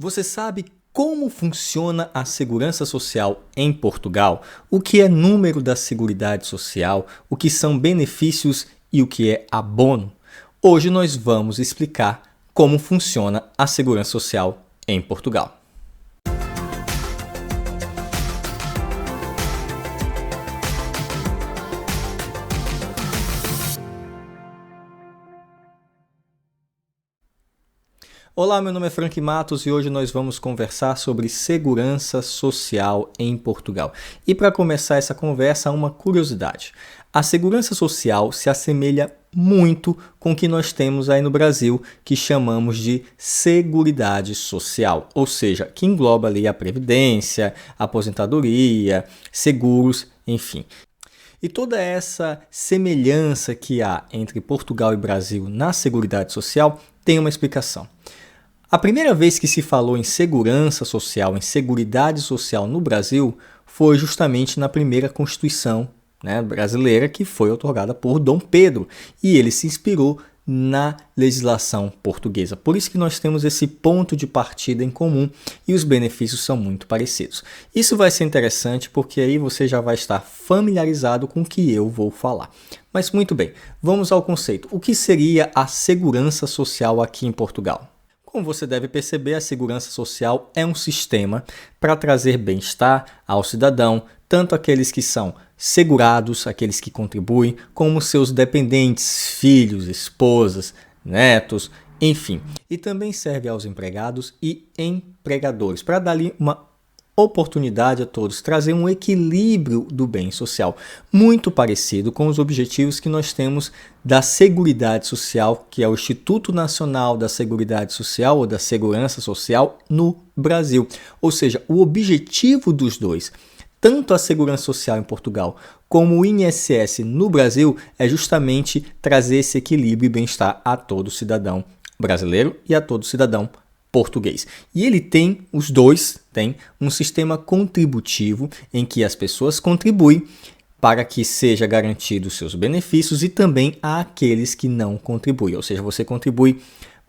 Você sabe como funciona a segurança social em Portugal? O que é número da Seguridade Social? O que são benefícios e o que é abono? Hoje nós vamos explicar como funciona a segurança social em Portugal. Olá, meu nome é Frank Matos e hoje nós vamos conversar sobre segurança social em Portugal. E para começar essa conversa, uma curiosidade. A segurança social se assemelha muito com o que nós temos aí no Brasil, que chamamos de Seguridade Social, ou seja, que engloba ali a previdência, a aposentadoria, seguros, enfim. E toda essa semelhança que há entre Portugal e Brasil na Seguridade Social tem uma explicação. A primeira vez que se falou em segurança social, em seguridade social no Brasil, foi justamente na primeira Constituição, brasileira, que foi otorgada por Dom Pedro. E ele se inspirou na legislação portuguesa. Por isso que nós temos esse ponto de partida em comum e os benefícios são muito parecidos. Isso vai ser interessante porque aí você já vai estar familiarizado com o que eu vou falar. Mas muito bem, vamos ao conceito. O que seria a segurança social aqui em Portugal? Como você deve perceber, a segurança social é um sistema para trazer bem-estar ao cidadão, tanto aqueles que são segurados, aqueles que contribuem, como seus dependentes, filhos, esposas, netos, enfim. E também serve aos empregados e empregadores, para dar ali uma oportunidade a todos, trazer um equilíbrio do bem social, muito parecido com os objetivos que nós temos da Seguridade Social, que é o Instituto Nacional da Seguridade Social ou da Segurança Social no Brasil. Ou seja, o objetivo dos dois, tanto a Segurança Social em Portugal como o INSS no Brasil, é justamente trazer esse equilíbrio e bem-estar a todo cidadão brasileiro e a todo cidadão português. E ele tem, os dois têm um sistema contributivo em que as pessoas contribuem para que seja garantido os seus benefícios e também àqueles que não contribuem. Ou seja, você contribui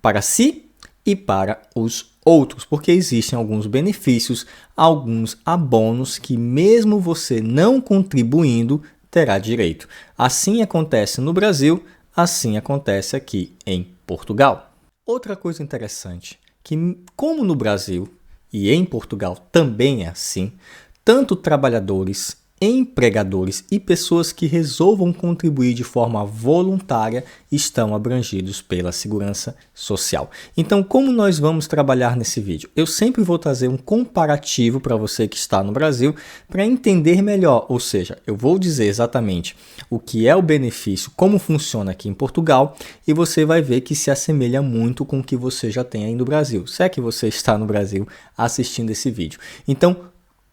para si e para os outros, porque existem alguns benefícios, alguns abonos que mesmo você não contribuindo terá direito. Assim acontece no Brasil, assim acontece aqui em Portugal. Outra coisa interessante, que como no Brasil e em Portugal também é assim, tanto trabalhadores, empregadores e pessoas que resolvam contribuir de forma voluntária estão abrangidos pela segurança social. Então, como nós vamos trabalhar nesse vídeo? Eu sempre vou trazer um comparativo para você que está no Brasil para entender melhor, ou seja, eu vou dizer exatamente o que é o benefício, como funciona aqui em Portugal e você vai ver que se assemelha muito com o que você já tem aí no Brasil, se é que você está no Brasil assistindo esse vídeo. Então,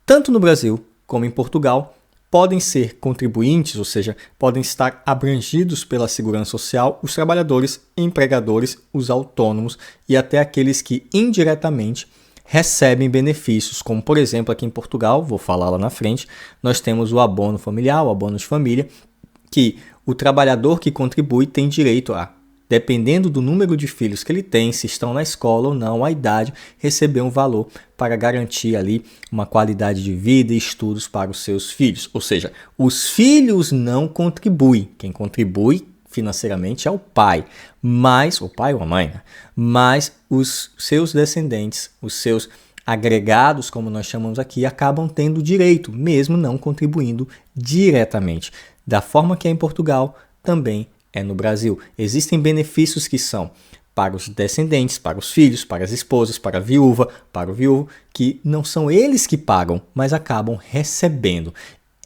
tanto no Brasil como em Portugal, podem ser contribuintes, ou seja, podem estar abrangidos pela segurança social os trabalhadores, empregadores, os autônomos e até aqueles que indiretamente recebem benefícios, como por exemplo aqui em Portugal, vou falar lá na frente, nós temos o abono familiar, o abono de família, que o trabalhador que contribui tem direito a, dependendo do número de filhos que ele tem, se estão na escola ou não, a idade, receber um valor para garantir ali uma qualidade de vida e estudos para os seus filhos. Ou seja, os filhos não contribuem. Quem contribui financeiramente é o pai, mas o pai ou a mãe, mas os seus descendentes, os seus agregados, como nós chamamos aqui, acabam tendo direito, mesmo não contribuindo diretamente. Da forma que é em Portugal, também é no Brasil. Existem benefícios que são para os descendentes, para os filhos, para as esposas, para a viúva, para o viúvo, que não são eles que pagam, mas acabam recebendo.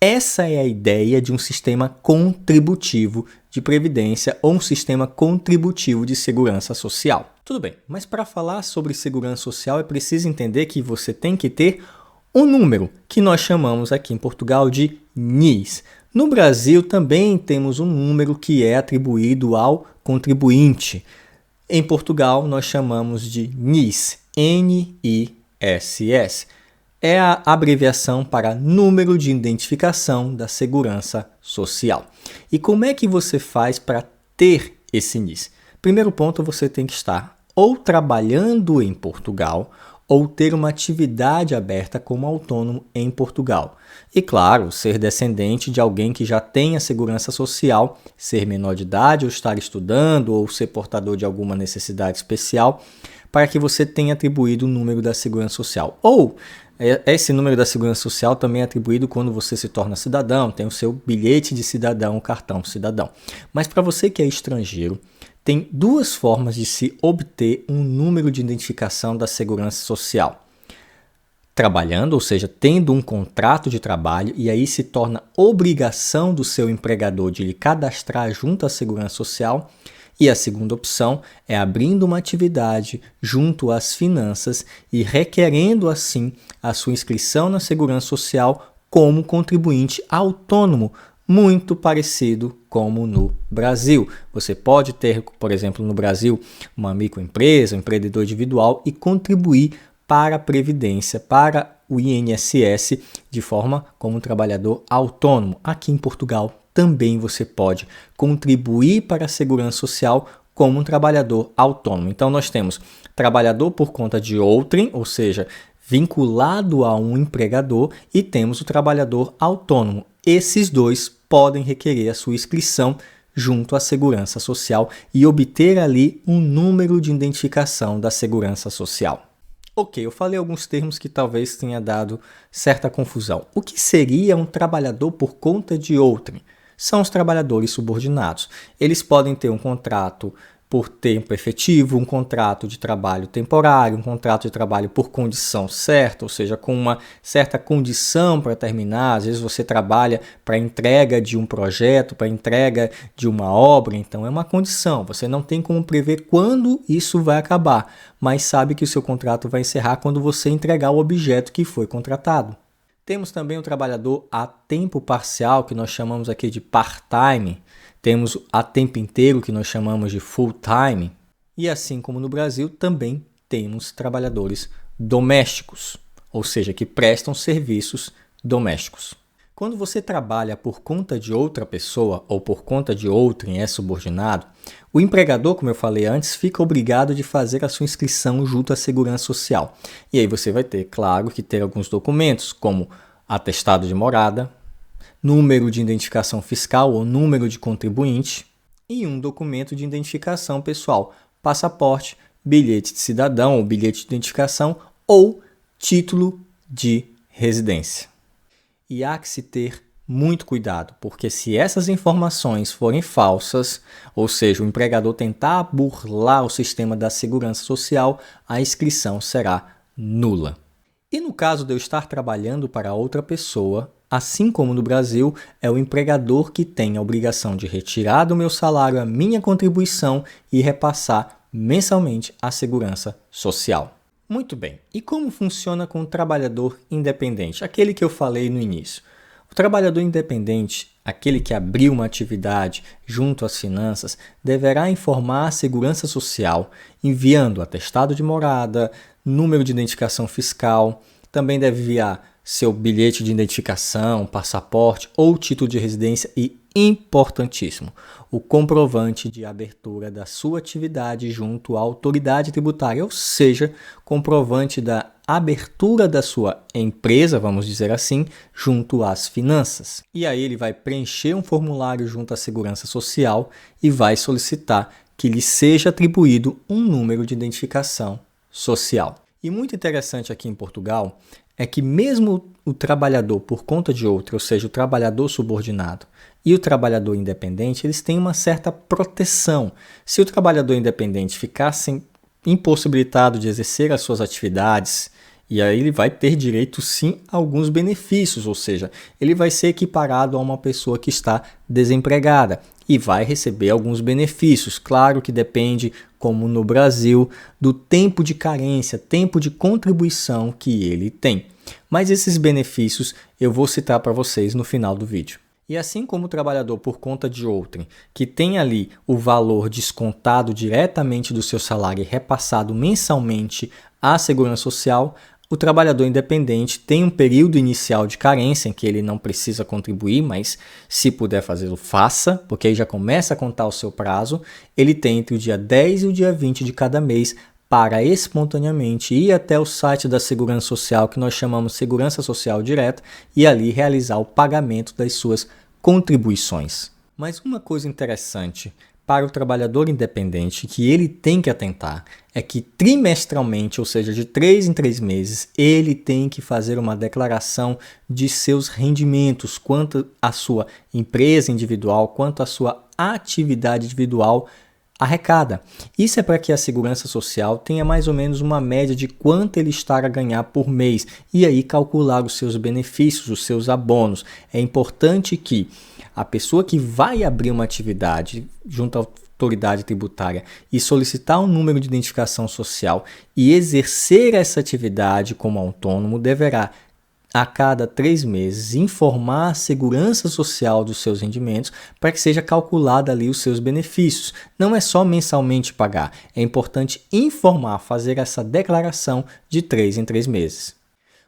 Essa é a ideia de um sistema contributivo de previdência ou um sistema contributivo de segurança social. Tudo bem, mas para falar sobre segurança social é preciso entender que você tem que ter um número que nós chamamos aqui em Portugal de NIS. No Brasil também temos um número que é atribuído ao contribuinte. Em Portugal nós chamamos de NIS, N-I-S-S. É a abreviação para Número de Identificação da Segurança Social. E como é que você faz para ter esse NIS? Primeiro ponto, você tem que estar ou trabalhando em Portugal ou ter uma atividade aberta como autônomo em Portugal. E, claro, ser descendente de alguém que já tenha segurança social, ser menor de idade ou estar estudando ou ser portador de alguma necessidade especial, para que você tenha atribuído o número da segurança social. Ou esse número da segurança social também é atribuído quando você se torna cidadão, tem o seu bilhete de cidadão, o cartão cidadão. Mas para você que é estrangeiro, tem duas formas de se obter um número de identificação da segurança social. Trabalhando, ou seja, tendo um contrato de trabalho, e aí se torna obrigação do seu empregador de lhe cadastrar junto à segurança social. E a segunda opção é abrindo uma atividade junto às finanças e requerendo assim a sua inscrição na segurança social como contribuinte autônomo, muito parecido como no Brasil. Você pode ter, por exemplo, no Brasil, uma microempresa, um empreendedor individual e contribuir para a Previdência, para o INSS, de forma como um trabalhador autônomo. Aqui em Portugal também você pode contribuir para a segurança social como um trabalhador autônomo. Então nós temos trabalhador por conta de outrem, ou seja, vinculado a um empregador, e temos o trabalhador autônomo. Esses dois podem requerer a sua inscrição junto à segurança social e obter ali um número de identificação da segurança social. Ok, eu falei alguns termos que talvez tenha dado certa confusão. O que seria um trabalhador por conta de outrem? São os trabalhadores subordinados. Eles podem ter um contrato por tempo efetivo, um contrato de trabalho temporário, um contrato de trabalho por condição certa, ou seja, com uma certa condição para terminar. Às vezes você trabalha para entrega de um projeto, para entrega de uma obra, então é uma condição. Você não tem como prever quando isso vai acabar, mas sabe que o seu contrato vai encerrar quando você entregar o objeto que foi contratado. Temos também o trabalhador a tempo parcial, que nós chamamos aqui de part-time. Temos a tempo inteiro, que nós chamamos de full-time. E assim como no Brasil, também temos trabalhadores domésticos, ou seja, que prestam serviços domésticos. Quando você trabalha por conta de outra pessoa ou por conta de outrem é subordinado, o empregador, como eu falei antes, fica obrigado de fazer a sua inscrição junto à Segurança Social. E aí você vai ter, claro, que ter alguns documentos, como atestado de morada, número de identificação fiscal ou número de contribuinte e um documento de identificação pessoal, passaporte, bilhete de cidadão ou bilhete de identificação ou título de residência. E há que se ter muito cuidado, porque se essas informações forem falsas, ou seja, o empregador tentar burlar o sistema da segurança social, a inscrição será nula. E no caso de eu estar trabalhando para outra pessoa, assim como no Brasil, é o empregador que tem a obrigação de retirar do meu salário a minha contribuição e repassar mensalmente à segurança social. Muito bem, e como funciona com o trabalhador independente? Aquele que eu falei no início. O trabalhador independente, aquele que abriu uma atividade junto às finanças, deverá informar a segurança social enviando atestado de morada, número de identificação fiscal, também deve enviar seu bilhete de identificação, passaporte ou título de residência e, importantíssimo, o comprovante de abertura da sua atividade junto à autoridade tributária, ou seja, comprovante da abertura da sua empresa, vamos dizer assim, junto às finanças. E aí ele vai preencher um formulário junto à Segurança Social e vai solicitar que lhe seja atribuído um número de identificação social. E muito interessante aqui em Portugal é que mesmo o trabalhador por conta de outro, ou seja, o trabalhador subordinado e o trabalhador independente, eles têm uma certa proteção. Se o trabalhador independente ficasse impossibilitado de exercer as suas atividades, e aí ele vai ter direito sim a alguns benefícios, ou seja, ele vai ser equiparado a uma pessoa que está desempregada e vai receber alguns benefícios. Claro que depende, como no Brasil, do tempo de carência, tempo de contribuição que ele tem. Mas esses benefícios eu vou citar para vocês no final do vídeo. E assim como o trabalhador por conta de outrem, que tem ali o valor descontado diretamente do seu salário e repassado mensalmente à Segurança Social, o trabalhador independente tem um período inicial de carência em que ele não precisa contribuir, mas se puder fazê-lo, faça, porque aí já começa a contar o seu prazo. Ele tem entre o dia 10 e o dia 20 de cada mês para espontaneamente ir até o site da Segurança Social, que nós chamamos Segurança Social Direta, e ali realizar o pagamento das suas contribuições. Mas uma coisa interessante para o trabalhador independente que ele tem que atentar é que trimestralmente, ou seja, de 3 em 3 meses, ele tem que fazer uma declaração de seus rendimentos, quanto à sua empresa individual, quanto à sua atividade individual arrecada. Isso é para que a Segurança Social tenha mais ou menos uma média de quanto ele está a ganhar por mês e aí calcular os seus benefícios, os seus abonos. É importante que a pessoa que vai abrir uma atividade junto à autoridade tributária e solicitar um número de identificação social e exercer essa atividade como autônomo deverá, a cada 3 meses, informar a Segurança Social dos seus rendimentos para que seja calculado ali os seus benefícios. Não é só mensalmente pagar, é importante informar, fazer essa declaração de 3 em 3 meses.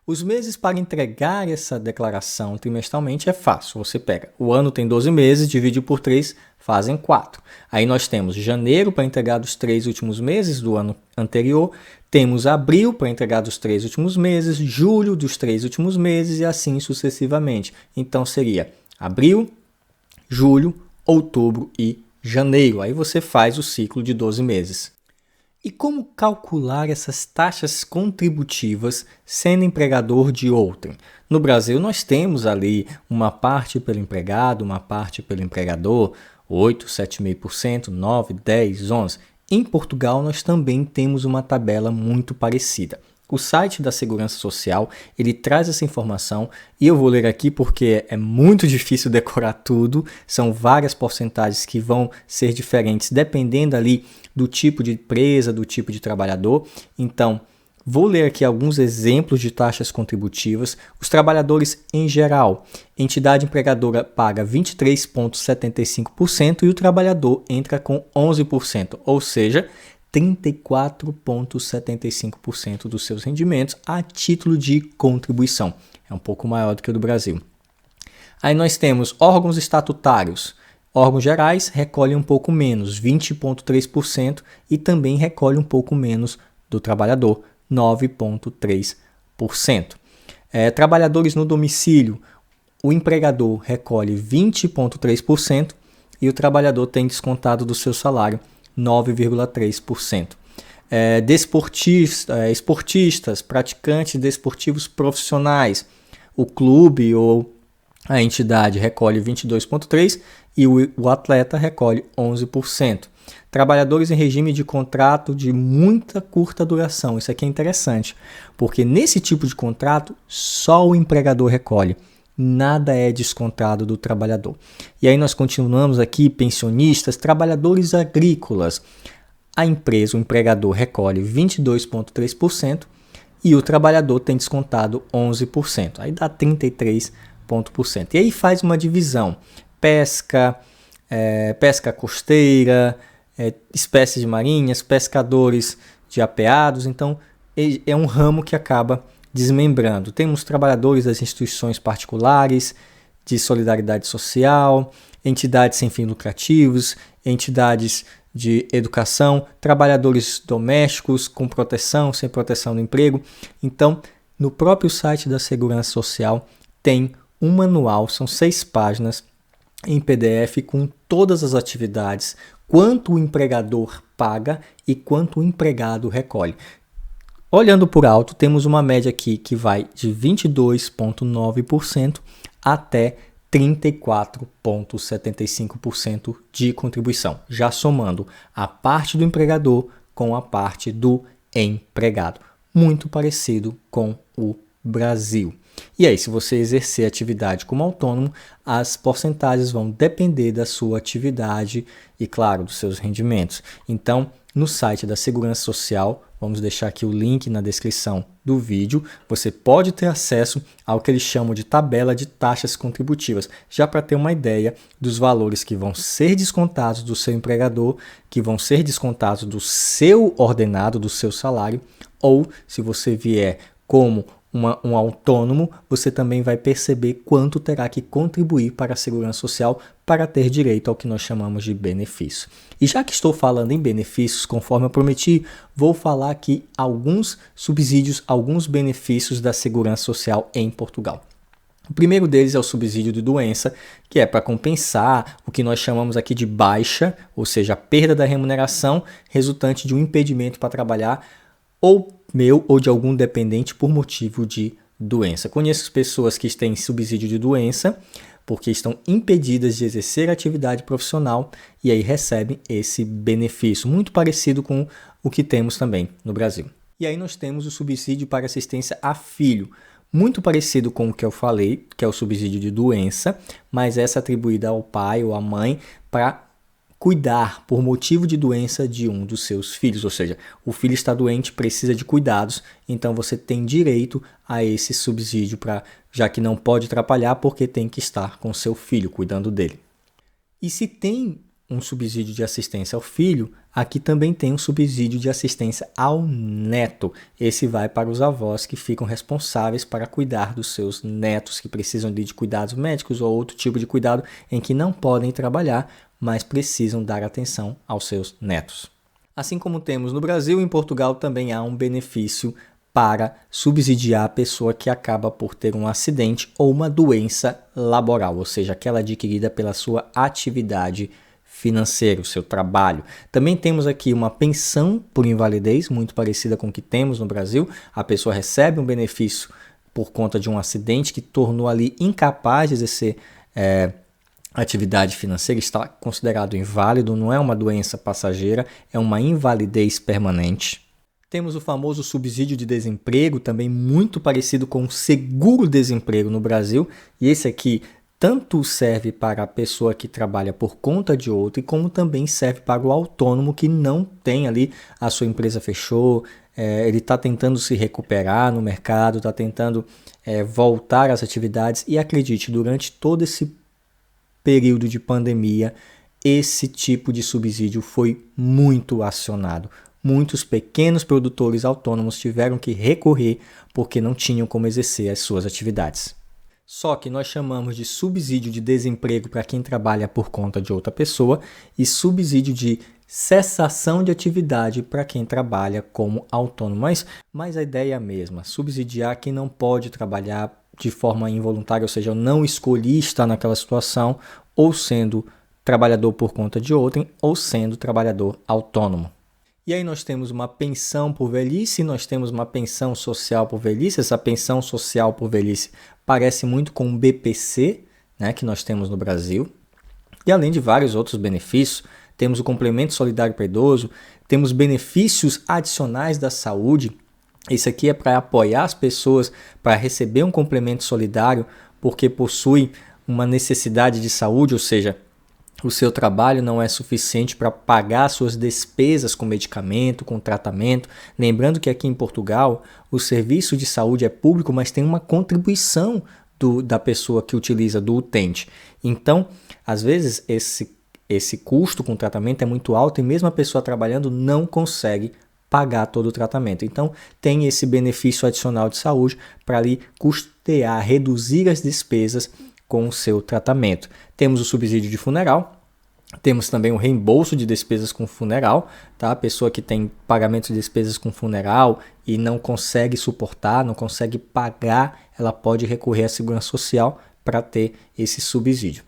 Os meses para entregar essa declaração trimestralmente é fácil. Você pega, o ano tem 12 meses, divide por 3, fazem 4. Aí nós temos janeiro para entregar dos 3 últimos meses do ano anterior, temos abril para entregar dos 3 últimos meses, julho dos 3 últimos meses e assim sucessivamente. Então seria abril, julho, outubro e janeiro. Aí você faz o ciclo de 12 meses. E como calcular essas taxas contributivas sendo empregador de outrem? No Brasil, nós temos ali uma parte pelo empregado, uma parte pelo empregador, 8, 7,5%, 9, 10, 11%. Em Portugal, nós também temos uma tabela muito parecida. O site da Segurança Social, ele traz essa informação e eu vou ler aqui porque é muito difícil decorar tudo. São várias porcentagens que vão ser diferentes dependendo ali do tipo de empresa, do tipo de trabalhador. Então, vou ler aqui alguns exemplos de taxas contributivas. Os trabalhadores em geral, entidade empregadora paga 23,75% e o trabalhador entra com 11%, ou seja, 34,75% dos seus rendimentos a título de contribuição. É um pouco maior do que o do Brasil. Aí nós temos órgãos estatutários. Órgãos gerais recolhem um pouco menos, 20,3%, e também recolhe um pouco menos do trabalhador, 9,3%. Trabalhadores no domicílio, o empregador recolhe 20,3% e o trabalhador tem descontado do seu salário 9,3%. Esportistas, praticantes desportivos profissionais, o clube ou a entidade recolhe 22,3% e o atleta recolhe 11%. Trabalhadores em regime de contrato de muita curta duração. Isso aqui é interessante, porque nesse tipo de contrato só o empregador recolhe. Nada é descontado do trabalhador. E aí nós continuamos aqui, pensionistas, trabalhadores agrícolas. A empresa, o empregador, recolhe 22,3% e o trabalhador tem descontado 11%. Aí dá 33%. E aí faz uma divisão. Pesca, pesca costeira, espécies marinhas, pescadores de apeados. Então, é um ramo que acaba desmembrando. Temos trabalhadores das instituições particulares, de solidariedade social, entidades sem fins lucrativos, entidades de educação, trabalhadores domésticos com proteção, sem proteção no emprego. Então, no próprio site da Segurança Social tem um manual, são 6 páginas em PDF com todas as atividades, quanto o empregador paga e quanto o empregado recolhe. Olhando por alto, temos uma média aqui que vai de 22,9% até 34,75% de contribuição, já somando a parte do empregador com a parte do empregado. Muito parecido com o Brasil. E aí, se você exercer atividade como autônomo, as porcentagens vão depender da sua atividade e, claro, dos seus rendimentos. Então, no site da Segurança Social, vamos deixar aqui o link na descrição do vídeo, você pode ter acesso ao que eles chamam de tabela de taxas contributivas, já para ter uma ideia dos valores que vão ser descontados do seu empregador, que vão ser descontados do seu ordenado, do seu salário, ou se você vier como um autônomo, você também vai perceber quanto terá que contribuir para a segurança social para ter direito ao que nós chamamos de benefício. E já que estou falando em benefícios, conforme eu prometi, vou falar aqui alguns subsídios, alguns benefícios da segurança social em Portugal. O primeiro deles é o subsídio de doença, que é para compensar o que nós chamamos aqui de baixa, ou seja, a perda da remuneração resultante de um impedimento para trabalhar, ou meu ou de algum dependente por motivo de doença. Conheço pessoas que têm subsídio de doença porque estão impedidas de exercer atividade profissional e aí recebem esse benefício, muito parecido com o que temos também no Brasil. E aí nós temos o subsídio para assistência a filho, muito parecido com o que eu falei, que é o subsídio de doença, mas essa é atribuída ao pai ou à mãe para cuidar por motivo de doença de um dos seus filhos, ou seja, o filho está doente, precisa de cuidados, então você tem direito a esse subsídio, já que não pode atrapalhar porque tem que estar com seu filho, cuidando dele. E se tem um subsídio de assistência ao filho, aqui também tem um subsídio de assistência ao neto. Esse vai para os avós que ficam responsáveis para cuidar dos seus netos, que precisam de cuidados médicos ou outro tipo de cuidado em que não podem trabalhar, mas precisam dar atenção aos seus netos. Assim como temos no Brasil, em Portugal também há um benefício para subsidiar a pessoa que acaba por ter um acidente ou uma doença laboral, ou seja, aquela adquirida pela sua atividade financeira, o seu trabalho. Também temos aqui uma pensão por invalidez, muito parecida com o que temos no Brasil. A pessoa recebe um benefício por conta de um acidente que tornou ali incapaz de exercer atividade financeira, está considerado inválido, não é uma doença passageira, é uma invalidez permanente. Temos o famoso subsídio de desemprego, também muito parecido com o seguro-desemprego no Brasil, e esse aqui tanto serve para a pessoa que trabalha por conta de outra, como também serve para o autônomo que não tem ali, a sua empresa fechou, ele está tentando se recuperar no mercado, está tentando voltar às atividades, e acredite, durante todo esse período de pandemia, esse tipo de subsídio foi muito acionado. Muitos pequenos produtores autônomos tiveram que recorrer porque não tinham como exercer as suas atividades. Só que nós chamamos de subsídio de desemprego para quem trabalha por conta de outra pessoa e subsídio de cessação de atividade para quem trabalha como autônomo. Mas a ideia é a mesma, subsidiar quem não pode trabalhar de forma involuntária, ou seja, eu não escolhi estar naquela situação, ou sendo trabalhador por conta de outrem, ou sendo trabalhador autônomo. E aí nós temos uma pensão por velhice, nós temos uma pensão social por velhice. Essa pensão social por velhice parece muito com o BPC, né, que nós temos no Brasil. E além de vários outros benefícios, temos o complemento solidário para idoso, temos benefícios adicionais da saúde. Esse aqui é para apoiar as pessoas para receber um complemento solidário porque possuem uma necessidade de saúde, ou seja, o seu trabalho não é suficiente para pagar suas despesas com medicamento, com tratamento. Lembrando que aqui em Portugal o serviço de saúde é público, mas tem uma contribuição da pessoa que utiliza, do utente. Então, às vezes, esse custo com tratamento é muito alto e mesmo a pessoa trabalhando não consegue pagar todo o tratamento. Então, tem esse benefício adicional de saúde para ali custear, reduzir as despesas com o seu tratamento. Temos o subsídio de funeral, temos também o reembolso de despesas com funeral, tá? A pessoa que tem pagamento de despesas com funeral e não consegue suportar, não consegue pagar, ela pode recorrer à segurança social para ter esse subsídio.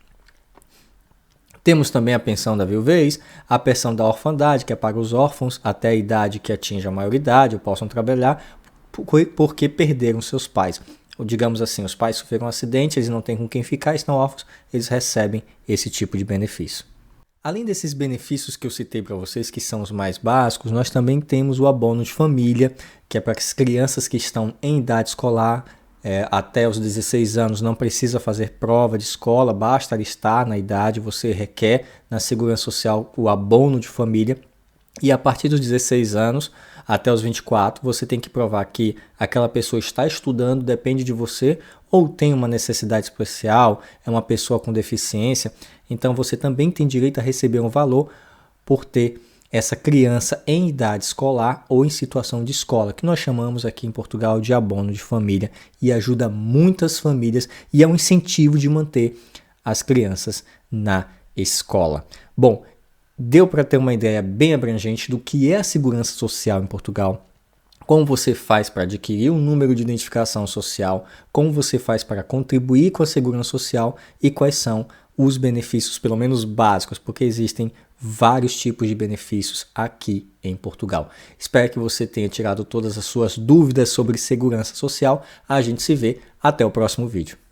Temos também a pensão da viuvez, a pensão da orfandade, que é para os órfãos até a idade que atinja a maioridade ou possam trabalhar porque perderam seus pais. Ou, digamos assim, os pais sofreram um acidente, eles não têm com quem ficar, estão órfãos, eles recebem esse tipo de benefício. Além desses benefícios que eu citei para vocês, que são os mais básicos, nós também temos o abono de família, que é para as crianças que estão em idade escolar, até os 16 anos, não precisa fazer prova de escola, basta estar na idade, você requer na Segurança Social o abono de família. E a partir dos 16 anos até os 24, você tem que provar que aquela pessoa está estudando, depende de você, ou tem uma necessidade especial, é uma pessoa com deficiência. Então você também tem direito a receber um valor por ter essa criança em idade escolar ou em situação de escola, que nós chamamos aqui em Portugal de abono de família, e ajuda muitas famílias e é um incentivo de manter as crianças na escola. Bom, deu para ter uma ideia bem abrangente do que é a segurança social em Portugal, como você faz para adquirir um número de identificação social, como você faz para contribuir com a segurança social e quais são os benefícios, pelo menos básicos, porque existem vários tipos de benefícios aqui em Portugal. Espero que você tenha tirado todas as suas dúvidas sobre segurança social. A gente se vê até o próximo vídeo.